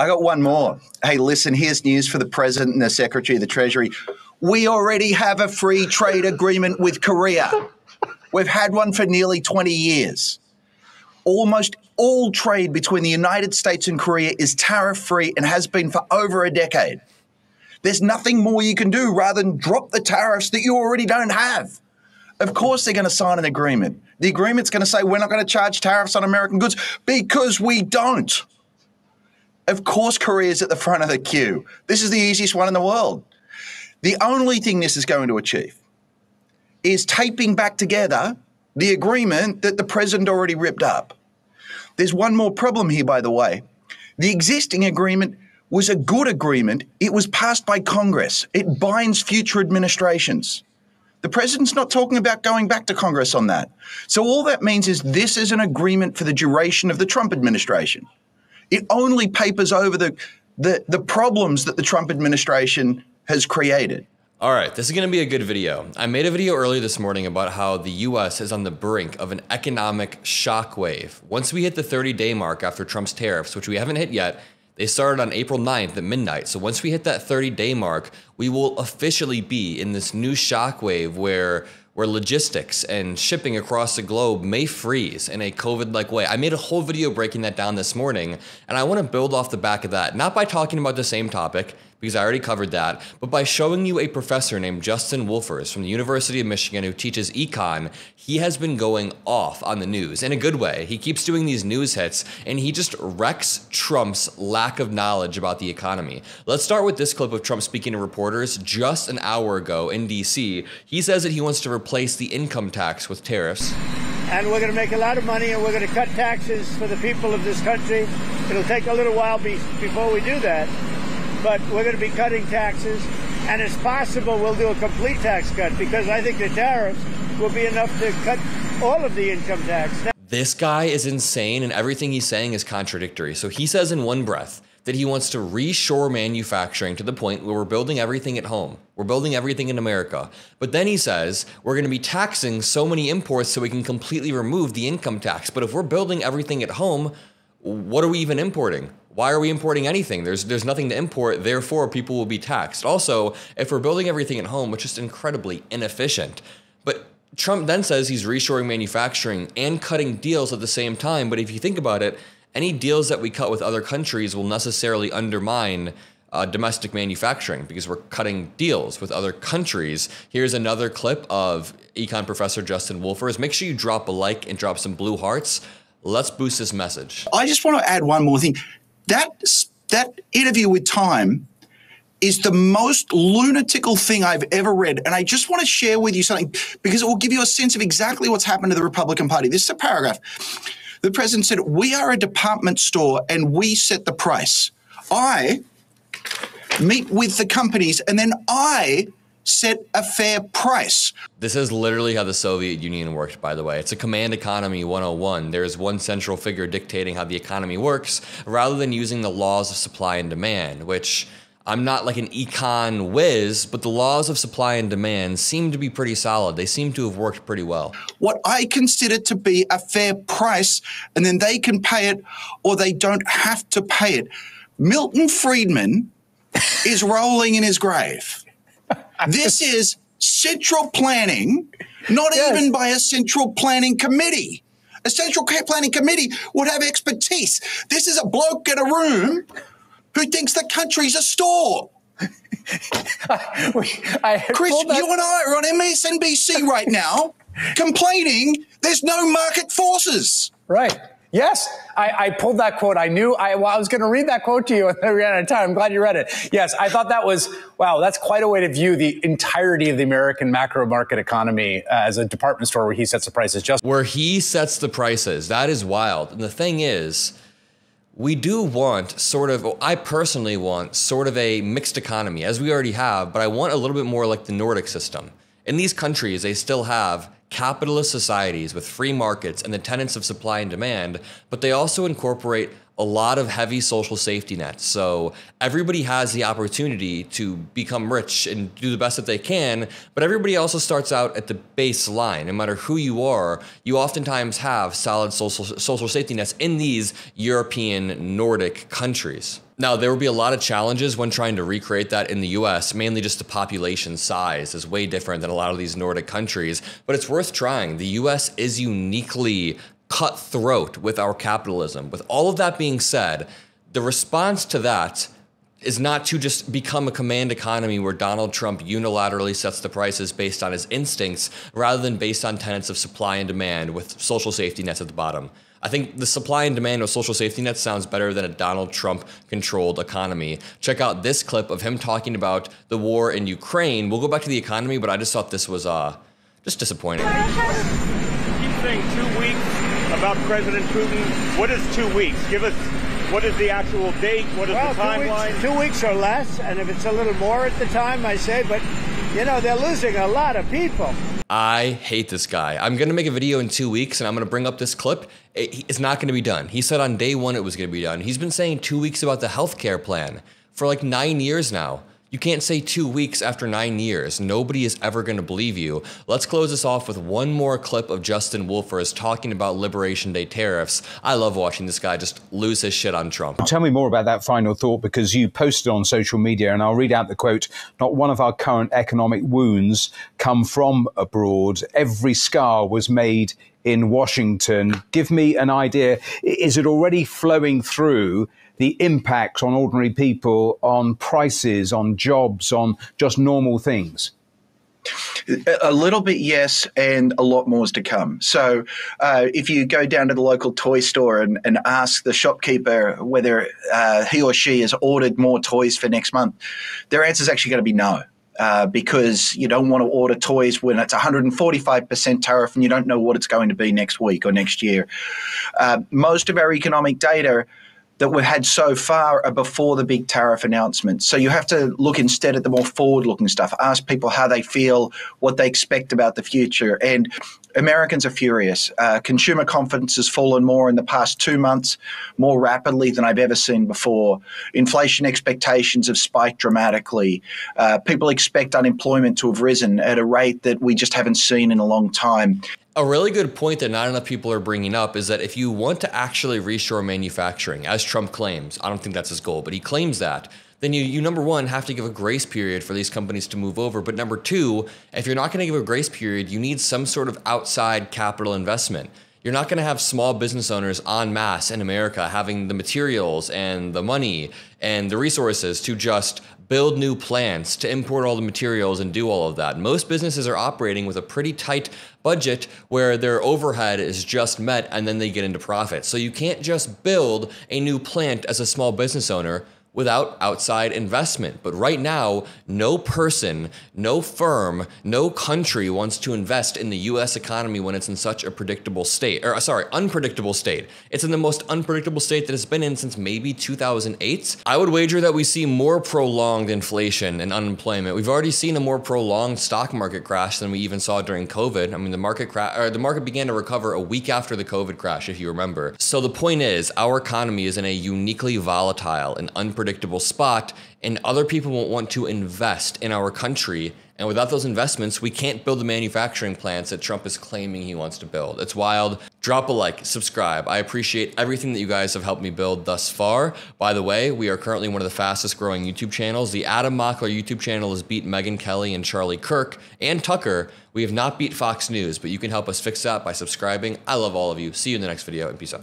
I got one more. Hey, listen, here's news for the President and the Secretary of the Treasury. We already have a free trade agreement with Korea. We've had one for nearly 20 years. Almost all trade between the United States and Korea is tariff-free and has been for over a decade. There's nothing more you can do rather than drop the tariffs that you already don't have. Of course they're going to sign an agreement. The agreement's going to say we're not going to charge tariffs on American goods because we don't. Of course Korea's at the front of the queue. This is the easiest one in the world. The only thing this is going to achieve is taping back together the agreement that the president already ripped up. There's one more problem here, by the way. The existing agreement was a good agreement. It was passed by Congress. It binds future administrations. The president's not talking about going back to Congress on that. So all that means is this is an agreement for the duration of the Trump administration. It only papers over the problems that the Trump administration has created. All right, this is going to be a good video. I made a video earlier this morning about how the US is on the brink of an economic shockwave. Once we hit the 30-day mark after Trump's tariffs, which we haven't hit yet, they started on April 9th at midnight. So once we hit that 30-day mark, we will officially be in this new shockwave where logistics and shipping across the globe may freeze in a COVID-like way. I made a whole video breaking that down this morning, and I want to build off the back of that, not by talking about the same topic, because I already covered that, but by showing you a professor named Justin Wolfers from the University of Michigan who teaches econ. He has been going off on the news in a good way. He keeps doing these news hits, and he just wrecks Trump's lack of knowledge about the economy. Let's start with this clip of Trump speaking to reporters just an hour ago in DC. He says that he wants to replace the income tax with tariffs. And we're going to make a lot of money, and we're going to cut taxes for the people of this country. It'll take a little while before we do that, but we're going to be cutting taxes, and it's possible we'll do a complete tax cut, because I think the tariffs will be enough to cut all of the income tax. This guy is insane, and everything he's saying is contradictory. So he says in one breath that he wants to reshore manufacturing to the point where we're building everything at home. We're building everything in America. But then he says we're going to be taxing so many imports so we can completely remove the income tax. But if we're building everything at home, what are we even importing? Why are we importing anything? There's nothing to import, therefore people will be taxed. Also, if we're building everything at home, which is incredibly inefficient. But Trump then says he's reshoring manufacturing and cutting deals at the same time. But if you think about it, any deals that we cut with other countries will necessarily undermine domestic manufacturing because we're cutting deals with other countries. Here's another clip of econ professor Justin Wolfers. Make sure you drop a like and drop some blue hearts. Let's boost this message. I just want to add one more thing. That interview with Time is the most lunatical thing I've ever read. And I just want to share with you something because it will give you a sense of exactly what's happened to the Republican Party. This is a paragraph. The president said, "We are a department store and we set the price. I meet with the companies and then I set a fair price." This is literally how the Soviet Union worked, by the way. It's a command economy 101. There's one central figure dictating how the economy works rather than using the laws of supply and demand, which I'm not like an econ whiz, but the laws of supply and demand seem to be pretty solid. They seem to have worked pretty well. What I consider to be a fair price, and then they can pay it or they don't have to pay it. Milton Friedman is rolling in his grave. This is central planning, not even by a central planning committee. A central planning committee would have expertise. This is a bloke in a room who thinks the country's a store. Chris, you and I are on MSNBC right now complaining there's no market forces. Right. Yes, I pulled that quote. I knew I was going to read that quote to you, and then we ran out of time. I'm glad you read it. Yes, I thought that was, wow, that's quite a way to view the entirety of the American macro market economy as a department store where he sets the prices. Where he sets the prices. That is wild. And the thing is, we do want I personally want sort of a mixed economy, as we already have, but I want a little bit more like the Nordic system. In these countries, they still have capitalist societies with free markets and the tenets of supply and demand, but they also incorporate a lot of heavy social safety nets. So everybody has the opportunity to become rich and do the best that they can, but everybody also starts out at the baseline. No matter who you are, you oftentimes have solid social safety nets in these European Nordic countries. Now, there will be a lot of challenges when trying to recreate that in the US, mainly just the population size is way different than a lot of these Nordic countries, but it's worth trying. The US is uniquely cutthroat with our capitalism. With all of that being said, the response to that is not to just become a command economy where Donald Trump unilaterally sets the prices based on his instincts rather than based on tenets of supply and demand with social safety nets at the bottom. I think the supply and demand of social safety nets sounds better than a Donald Trump-controlled economy. Check out this clip of him talking about the war in Ukraine. We'll go back to the economy, but I just thought this was just disappointing. Keep saying 2 weeks about President Putin. What is 2 weeks? Give us, what is the actual date? What is the timeline? 2 weeks or less, and if it's a little more at the time, I say, but, you know, they're losing a lot of people. I hate this guy. I'm going to make a video in 2 weeks and I'm going to bring up this clip. It's not going to be done. He said on day one it was going to be done. He's been saying 2 weeks about the healthcare plan for like 9 years now. You can't say 2 weeks after 9 years. Nobody is ever going to believe you. Let's close this off with one more clip of Justin Wolfers talking about Liberation Day tariffs. I love watching this guy just lose his shit on Trump. Tell me more about that final thought, because you posted on social media, and I'll read out the quote, "Not one of our current economic wounds come from abroad. Every scar was made in Washington." Give me an idea. Is it already flowing through the impact on ordinary people, on prices, on jobs, on just normal things? A little bit, yes, and a lot more is to come. So if you go down to the local toy store and ask the shopkeeper whether he or she has ordered more toys for next month, their answer is actually going to be no. Because you don't want to order toys when it's 145% tariff and you don't know what it's going to be next week or next year. Most of our economic data that we've had so far are before the big tariff announcements. So you have to look instead at the more forward-looking stuff, ask people how they feel, what they expect about the future. And Americans are furious. Consumer confidence has fallen more in the past 2 months, more rapidly than I've ever seen before. Inflation expectations have spiked dramatically. People expect unemployment to have risen at a rate that we just haven't seen in a long time. A really good point that not enough people are bringing up is that if you want to actually reshore manufacturing, as Trump claims, I don't think that's his goal, but he claims that, then you number one, have to give a grace period for these companies to move over. But number two, if you're not going to give a grace period, you need some sort of outside capital investment. You're not going to have small business owners en masse in America having the materials and the money and the resources to just build new plants, to import all the materials and do all of that. Most businesses are operating with a pretty tight budget where their overhead is just met and then they get into profit. So you can't just build a new plant as a small business owner without outside investment. But right now, no person, no firm, no country wants to invest in the US economy when it's in such a unpredictable state. It's in the most unpredictable state that it's been in since maybe 2008. I would wager that we see more prolonged inflation and unemployment. We've already seen a more prolonged stock market crash than we even saw during COVID. I mean, the market began to recover a week after the COVID crash, if you remember. So the point is, our economy is in a uniquely volatile and unpredictable spot, and other people won't want to invest in our country. And without those investments, we can't build the manufacturing plants that Trump is claiming he wants to build. It's wild. Drop a like, subscribe. I appreciate everything that you guys have helped me build thus far. By the way, we are currently one of the fastest growing YouTube channels. The Mockler YouTube channel has beat Megyn Kelly and Charlie Kirk and Tucker. We have not beat Fox News, but you can help us fix that by subscribing. I love all of you. See you in the next video, and peace out.